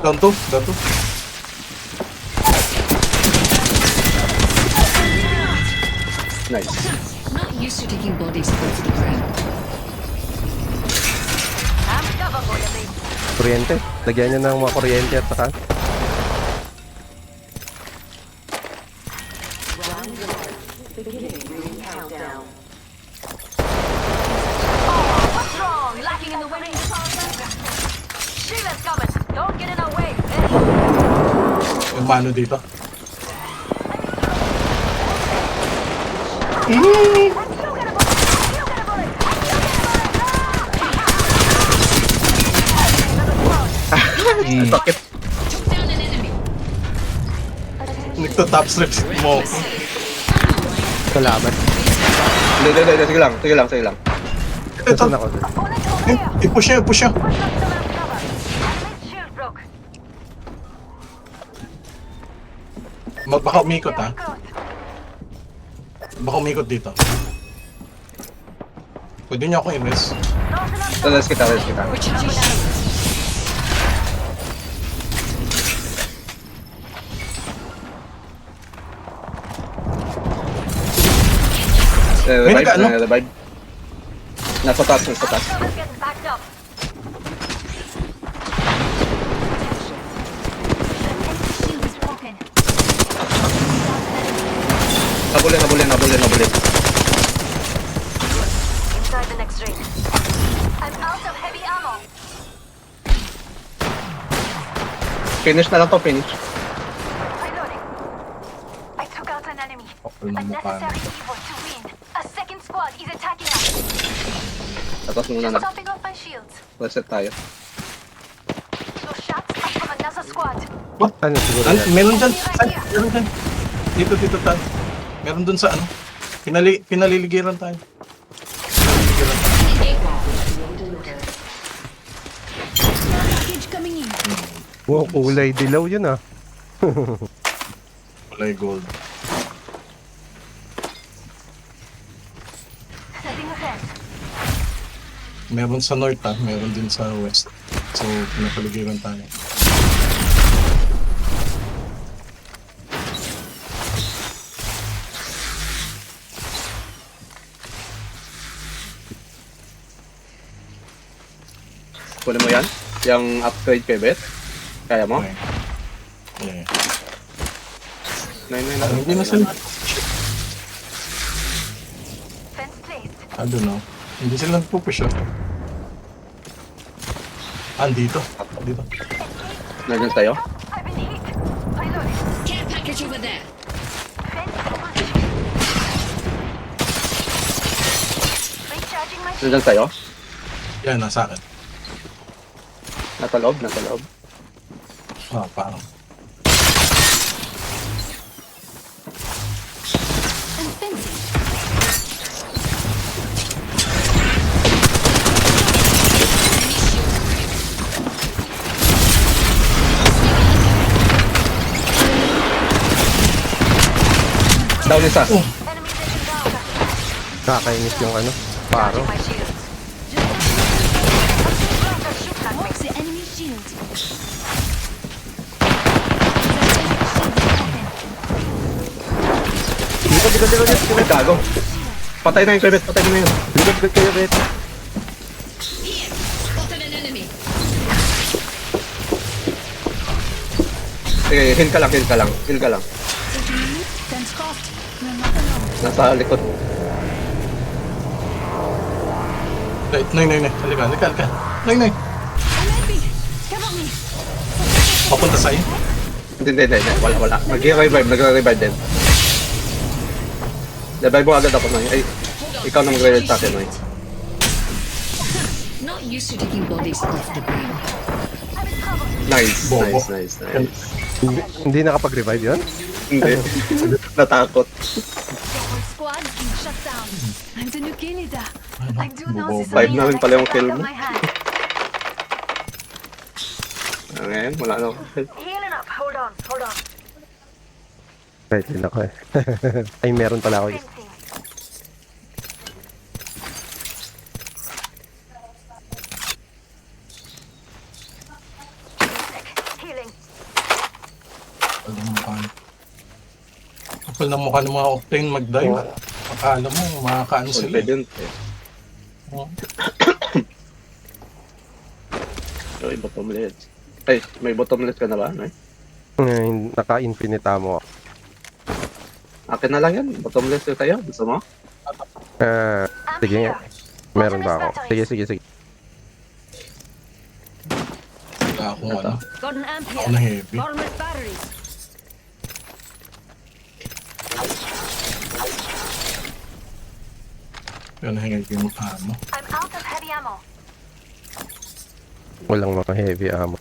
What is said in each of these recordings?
Down to, down to. Nice. Not used to taking bodies off the ground. Kuryente. Lagyan niya ng mga kuryente at saka. What's wrong? Lacking in the winning department? Sheila's coming. Don't get in our way. Yung mano dito. Sakit. Took down an enemy. Nagto-top strip mo. Salamat. Hindi. Sige lang. Ito, Saan ako? i-push niya, i-push niya. Shield broke. Baka umikot ha. Baka umikot dito. Pwede niyo ako i-rest. Talas kita. Recharging shields. Revive, ano? revive. Nasa taas. Let's get backed up. Shield is broken. Nabulin. Inside the next ring. I'm out of heavy ammo. Finish na lang to, finish. Reloading. I took out an enemy. Okay A lang mukha. necessary evil to win. A second squad is attacking us. Tapos muna na. Stopping off my shields. Reset tayo. Those shots are from another squad. Ano siguro Ano? yan? Meron dyan. Saan? Meron dyan. Dito tayo. Meron dun sa ano. Pinaliligiran tayo. Pinaliligiran tayo. Package coming in. Wow, kulay dilaw yun ah. Kulay gold. Setting a fence. Meron sa north ha. Meron din sa west. So, pinapaligiran tayo. Kunin mo yan. Yung upgrade kay Beth. Kaya mo? Okay. Yeah. Nine. Hindi na sila. Fence placed. I don't know. Hindi sila nagpupush ah. Dito. Dito. Nandiyan tayo. I've been hit. Reloading. Care package over there. Fence open. Recharging my shield. Nandiyan tayo. Yan, nasa akin. Nasa loob. Parang. And fencing. Down isa. Enemy taken down. Kakainis yung ano. Paro. My shields. Shoot at me. What's the enemy shield? Ay, gago. Patay na yung kay Beth. Likod kayo, Bet. Here. Spotted an enemy. Sige, heal ka lang. Taking loot. Fence crossed. You're not alone. Nasa likod. Nay. Halika. Nay. I'm helping. Cover me. Papunta sa'yo. Hindi. Wala. Nag-revive din. Revive mo agad ako, Noy. Ay, ikaw na mag-revive sa akin, Noy. Not used to taking bodies off the ground. Nice. Bobo. Hindi nakapag-revive yun? Hindi. Natakot. Double squad being shut down. I'm the new kill leader. I do know this Five na rin pala yung is kill out of mo. my hand. Ngayon, wala na ako. Healing up. Hold on. Right, din ako eh. Ay, meron pala ako. Fencing. Healing Healing. Kapal ng mukha. Kapal ng mukha ng mga Octane mag-dive. Akala mo, makakaano sila. Confident eh. Oh. So, bottomless. Ay, may bottomless ka na ba? Nay? Naka-infinita mo. Akin na lang yan. Bottomless yung tayo. Gusto mo? Sige nga. Meron ba ako? Sige. Wala akong ano. Got an amp Ako na here. heavy. Bottomless batteries. Kaya nahingi yung ano. I'm out of heavy ammo. Walang mga heavy ammo.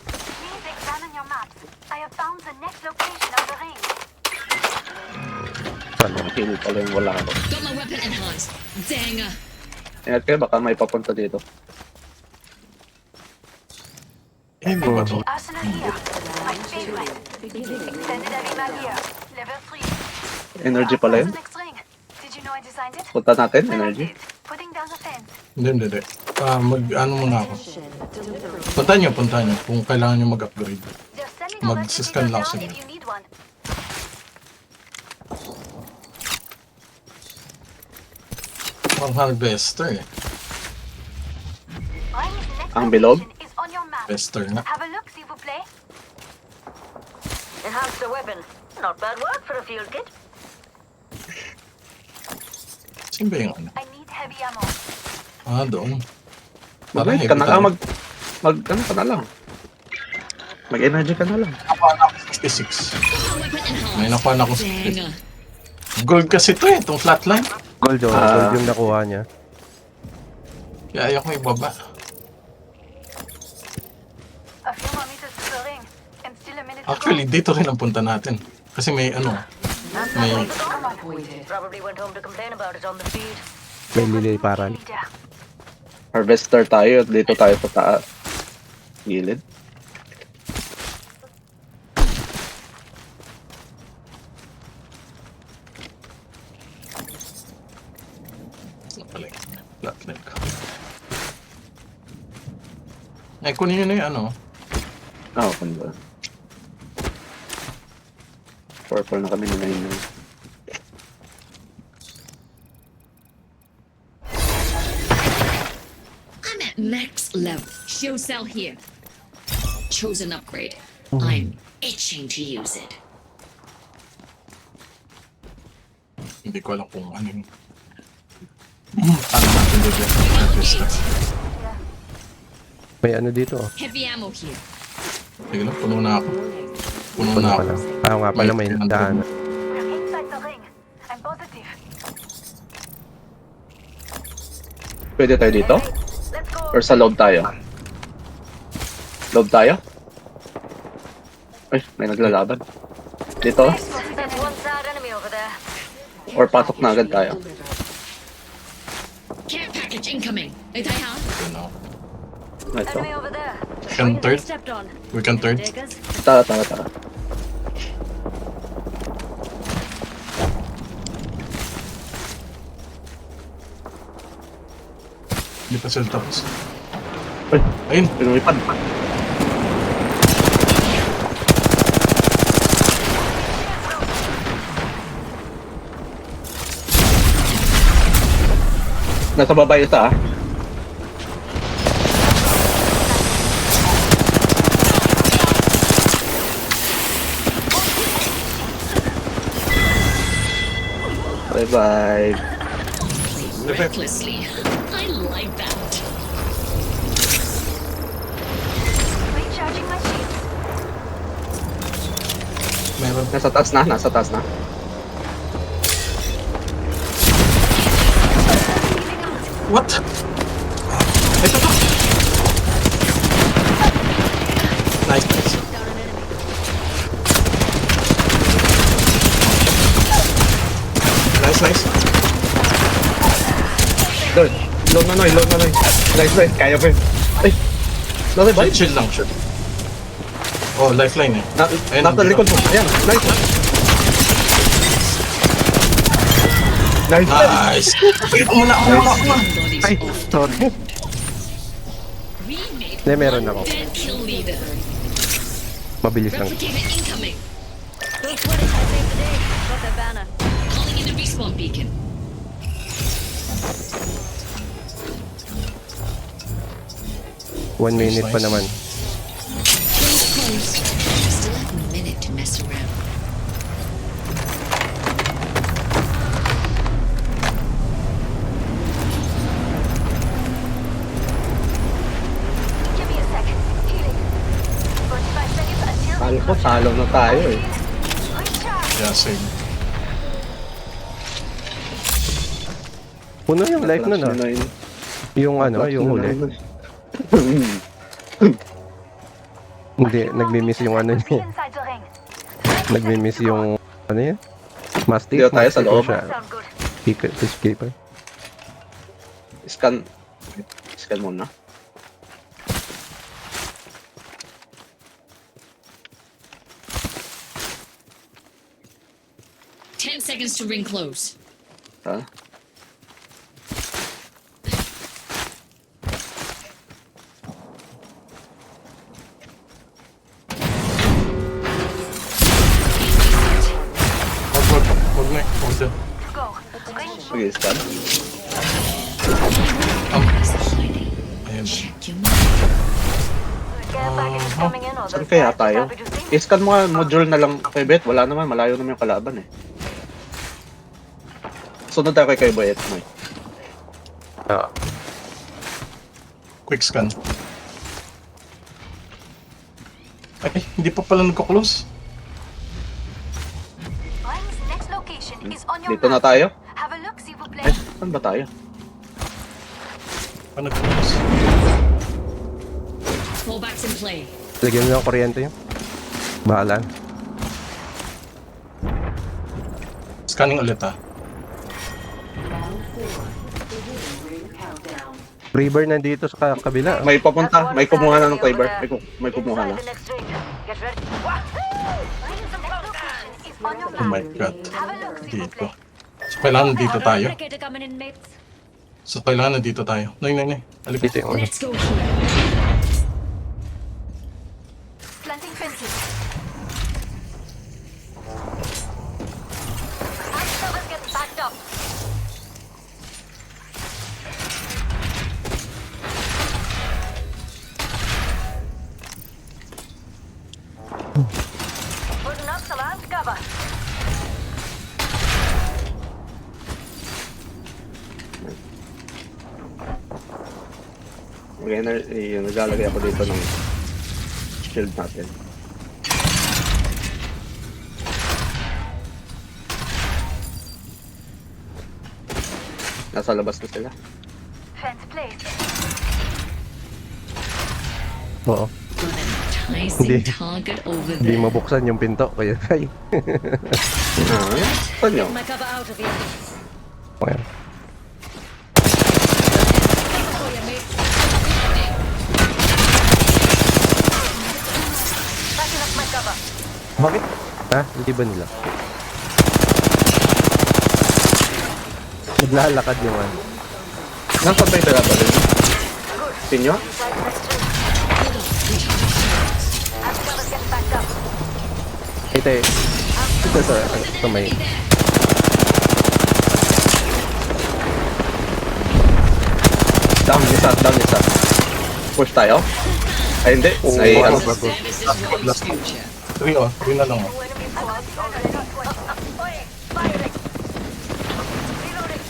Please examine your maps. I have found the next location of the ring. Saan? Heal pala yung wala ako. Got my weapon enhanced. Dang. Ingat kayo, baka may papunta dito. Heavy ba to? Arsenal here. My favorite. Extended heavy mag here. Level 3. Energy pala yun. The next ring. Did you know I designed it? Punta natin, Well, I energy. did. Putting down the fence. Hindi. Mag-ano muna ako. Punta nyo kung kailangan nyo mag-upgrade. Just sending a Mag-scan weapon lang down sila. if you need one. Pang harvester eh. Ring's next Ang bilog? location is on your map. Harvester nga. Have a look, s'il vous plaît. Enhance the weapon. Not bad work for a field kit. Saan ba yung ano? I need heavy ammo. Ah, doon. Parang Mag-wait ka na tayo. lang. Ano ka na lang. Mag-energy ka na lang. Nakuha na ako 66. Weapon enhanced. May nakuha na ako 66. Dang. Gold kasi to eh, itong flatline. Gold yung, Ah. gold yung nakuha niya. Kaya ayaw ko ibaba. A few more meters to the ring. And still a minute to Actually, dito rin ang punta natin. Kasi may ano, may Probably went home to complain about it on the feed. May liliparan. Leader. Harvester tayo at dito tayo sa taas. Gilid. ano pala yun? Flatline ka. Ay, kunin nyo na yung ano. Ah, open ba? Purple na kami na 9. I'm at max level. Show cell here. Chosen upgrade. I'm itching to use it. Hindi ko alam kung ano yung... Ano natin dito? Harvester. May ano dito. Heavy ammo here. Sige lang, puno na ako. Puno Puno na pa ako. lang. Ah, nga pala may daan. We're inside the ring. I'm positive. Pwede tayo dito? Hey, let's go. Or sa loob tayo? Loob tayo? Ay, may naglalaban. Dito? There's one sad enemy over there. Or pasok na agad tayo? Care package incoming. Ay, tayo ha? Yun ako. Ito. Enemy over there. Can third? Stepped on. We can third? Takers. Tara. Hindi pa sila tapos. Ay, Ayun, pinumipad. Nasa baba isa ah. Bye-bye. Recklessly. I like that. Recharging my shields. meron. Nasa taas na. What? Ito to. Nice. Down an enemy. Nice. Doon. Load na Noy. Nice. Kaya pa yun. Ay. Nasa ba? Chill lang, sure. Oh, lifeline eh. Ayun, Nasa likod mo. Ayan. Nice. Nice! Wait, umuna. Body's Ay, off. sorry. We made Hindi, meron one ako. dead kill leader. Mabilis lang. Replicator incoming. Don't put it. I saved the day. Got the banner. Calling in a respawn beacon. 1 minute pa Nice. naman. Close, close. Still have a minute to mess around. Give me a second. Healing. 45 seconds until Kala ko, talo na tayo eh. recharge. Yeah, same. Puno yung life nun ah. Plus 9. Yung ano, yung huli. Hindi, nagmi-miss yung ano niya. Inside the ring. Nagmi-miss yung ano yun? Mastiff. Dito tayo sa Mastiff loob. siya. Sound good. Peacekeeper. Scan. Scan muna. Ten seconds to ring close. Ha? Huwag na. Huwag na. Go. Ring. Sige, scan. Is hiding. Ayan. Check your mark. Care package is coming in or Saan those kaya guys tayo? are reducing? I-scan mo nga module na lang kay Bet. Wala naman, malayo naman yung kalaban eh. Sunod tayo kay Boyet, Mike. Ah. Quick scan. Ay, hindi pa pala nagko-close. Ring's next location is on your Dito na map. tayo? Have a look, s'il vous plaît. Eh, saan ba tayo? Pa nagko-close. Fallbacks in play. Lagyan mo ng kuryente yun. Bahala. Scanning ulit ah. River nandito sa kabila. May papunta, may kumuha na ng Kyber. May kumuha na. Inside the next ring. Get ready. Ring's next location is on your Oh map. my god. Have a look, s'il vous Dito. plaît. So, kailangan dito tayo. Replicator coming in, mates. So, kailangan dito tayo. Nay. Alip. Dito yung ano. Let's go here. Planting fences. Servers get backed up. Putting up some armed cover. Naglalagay ako dito ng shield natin. Nasa labas na sila. Fence placed. Oo. Got an enticing Hindi. target over Hindi there. mabuksan yung pinto. Kaya ay. Saan nyo? My cover out of here. Okay. For you, mate. Backing up my cover. Bakit? Ha? Hindi ba nila? Naglalakad yung ano. Nasaan ba yung dalabalin? Sinyo? Inside the next ring. Armed cover's getting backed up. Ito eh. Ito sa may. Down isa. Push tayo? Ay hindi. Ay, Oo, ano? bago. Services for Last one. future. 3 oh. 3 na lang oh. Enemy squad already got 20. Oi, firing. Reloading.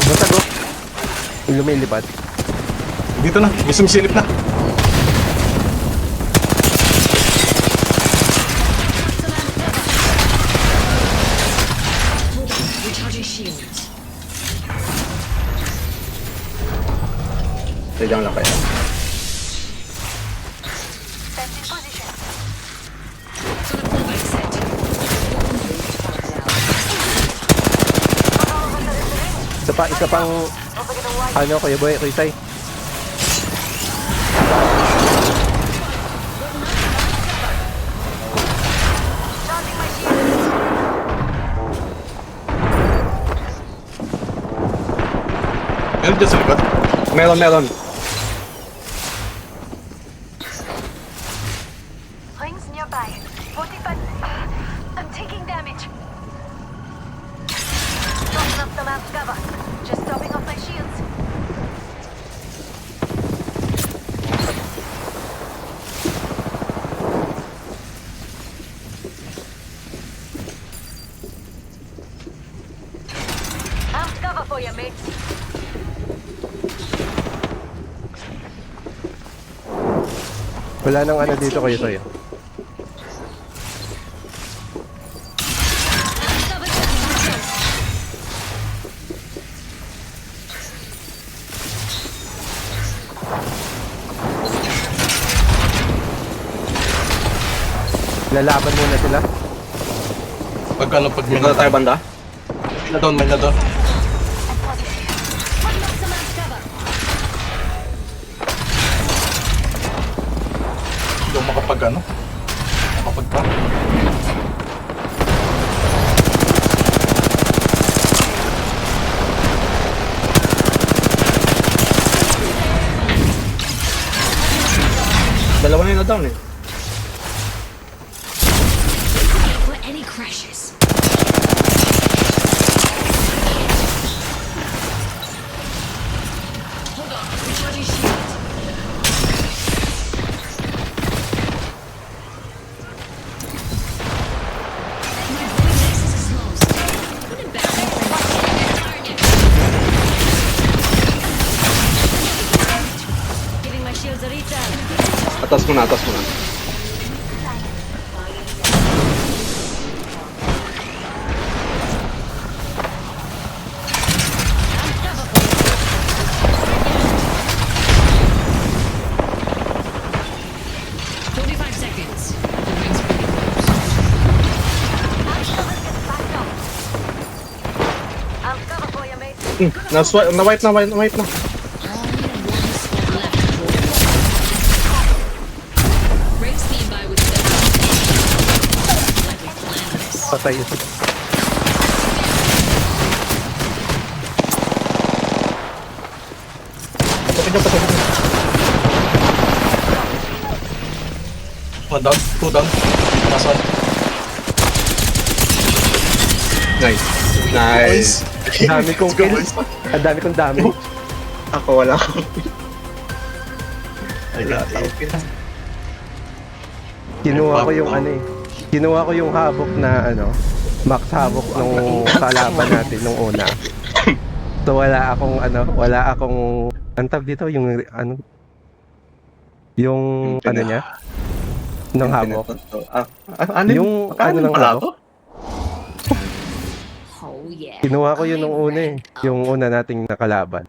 Basag oh. Yung lumilipad. Dito na. May sumisilip na. Recharging shields. Sadyang lang kaya. Fence in position. Got a fallback set. Isa pang Don't forget to wipe. ano Kuya Boy, Kuya Sai. Charging my shield. Meron dyan sa likod. Meron. Rings nearby. 45. I'm taking damage. Dropping up some amp cover. Just topping off my shields. Amp cover for you, mates. Wala nang ano dito kayo sa'yo. Lalaban muna sila. Pag may Dito na tayo banda. may na doon. Putting up some amp cover. Hindi ako makapagpa. Dalawa na yung na-down eh. For any crashes. Hold on, recharging shield. My void nexus is lost. Put it back in for target. Giving my shields a recharge. Atas mo na. Amp cover for you. 45 seconds. The ring's pretty close. Amp cover gets backed up. Amp cover for you, mates. Na-wipe na. All in one squad left. Ring's nearby with the like we planned this. Patay ito. One down, two down. Last one. Nice. Ang dami kong kill. Ang dami kong dami. Ako wala akong I got it. Kinuha ko yung ano eh. Kinuha ko yung habok na ano, max habok nung kalaban natin nung una. So wala akong antag dito yung ano yung ano niya ng habok. Ano Yung ano ng habok. Oh yeah. Kinuha ko yun nung una eh. Yung una nating nakalaban.